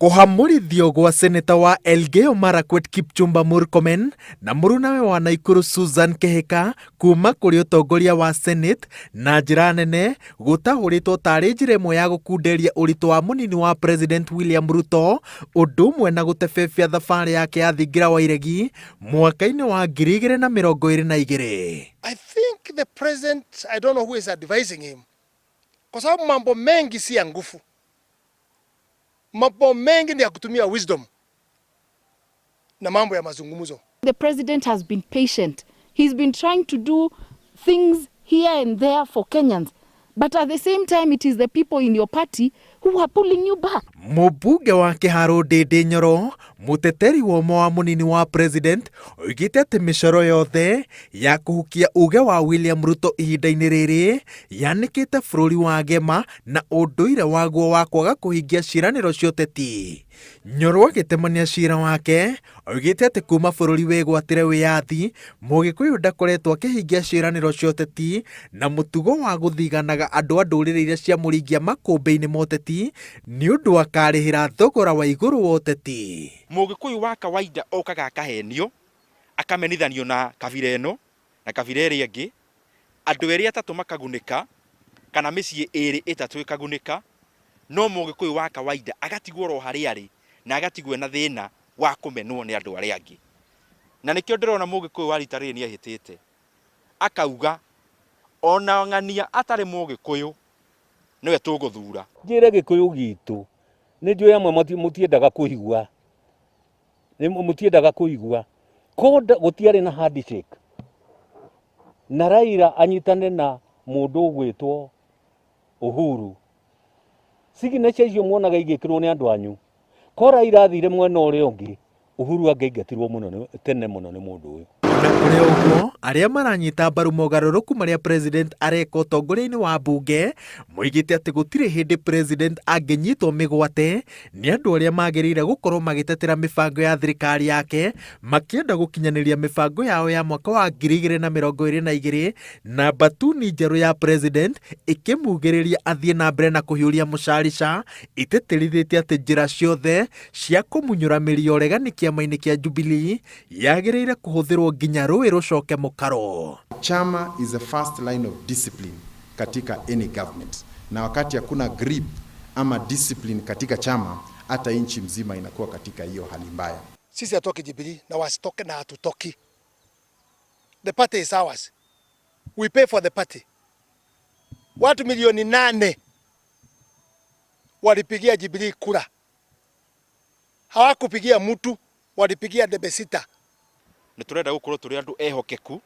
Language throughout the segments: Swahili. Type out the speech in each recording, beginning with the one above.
Kuhamurithio gwa seneta wa Elgeyo Marakwet Kipchumba Murkomen na murunawe wa Naikuru Susan Kehika kuma kuri utongoria wa Senate na njira nene gutahuritwo tari njira imwe ya gukunderia uritu wa munini wa President William Ruto undu umwe na gutebebia thabari yake ya thingira wa iregi mwaka-ini wa 2022. I think the president, I don't know who is advising him, kwa sababu mambo mengi si ya nguvu. Mambo mengi ni ya kutumia wisdom na mambo ya mazungumzo. The president has been patient. He's been trying to do things here and there for Kenyans. But at the same time, it is the people in your party who are pulling you back. Mubunge wa Kiharo Ndindi Nyoro, muteteri wa munini wa president, oigite ati micoro yothe ya kuhukia uge wa William Ruto ihinda-ini riri yanikite bururi wa gema na unduire waguo wa kwaga kuhingia ciiraniro cia uteti. Nyoro agitemania cira wake oigite ati kuma bururi wigwatire wiyathi Mugikuyu ndakoretwo akihingia ciiraniro cia uteti na mutugo wa guthiganaga andu a ndurire iria cia muringia makumbi-ini ma uteti ni undu akarihira thogora wa iguru wa uteti. Mugikuyu wa kawaida okaga akahenio akamenithanio na kabira eno na kabira iri ingi andu eri atatu makagunika kana micii iri itatu ikagunika, no Mugikuyu wa kawaida agatigwo ro hari ari na agatigwo na thina wa kumenwo ni andu aria angi. Na nikio ndirona Mugikuyu wa rita riri ni ahitite akauga ona ng'ania atari Mugikuyu niwe tuguthura. Njire Gikuyu gitu ni njui amwe mutiendaga kuigua, ni mutiendaga kuigua konda gutiari na handshake na Raila anyitane na mundu ugwitwo Uhuru. Signature icio muonaga igikirwo ni andu anyu, ko Raila athire mwena uria ungi Uhuru angeingatirwo muno tene muno ni mundu uyu. Na kuri uguo aria maranyita mbaru mogaruruku maria president areka utongoria-ini wa bunge moigite ati gutire hindi president angenyitwo migwate ni andu aria magirire gukorwo magitetera mibango ya thirikari yake makienda gukinyaniria mibango yao ya mwaka wa 2022 na batuni njeru ya president ikimugiriria athie na mbere na kuhiuria mucarica iteterithitie ati njira ciothe cia kumunyura mirio regani kiama-ini kia Jubilee yagirire kuhuthirwo nginya rũĩ rũcoke mũkaro. Chama is the first line of discipline katika any government, na wakati hakuna grip ama discipline katika chama, hata nchi mzima inakuwa katika hiyo hali mbaya. Sisi hatoki Jubilee na wasitoke na hatutoki. The party is ours. We pay for the party. Watu milioni 8 walipigia Jubilee kura. Hawakupigia mtu, walipigia debe 6. Ni turenda gukorwo turi andu ehokeku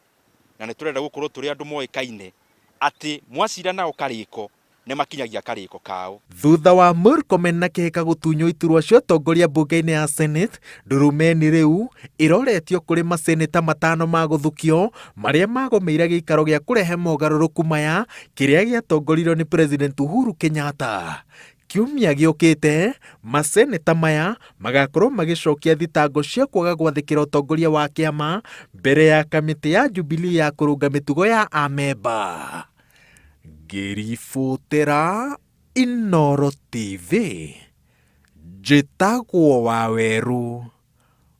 na ni turenda gukorwo turi andu moikaine ati mwacira nao kariko ne makinyagia kariko kao. Thutha wa Murkomen na Kehika gutunyo iturwa cio tongoria bunge-ini ya Senate, ndurumeni riu iroretio kuri maseneta 5 ma guthukio maria magomeire giikaro gia kurehe mogaruruku maya kiria giatongorirwo ni President Uhuru Kenyatta. Kiumia giukite maseneta maya magakorwo magicokia thitango cia kwaga gwathikira utongoria wa kiama mbere ya kamiti ya Jubilee ya kurunga mitugo ya amemba. Ngiributira Inooro TV, njitagwo Waweru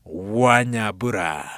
wa Nyambura.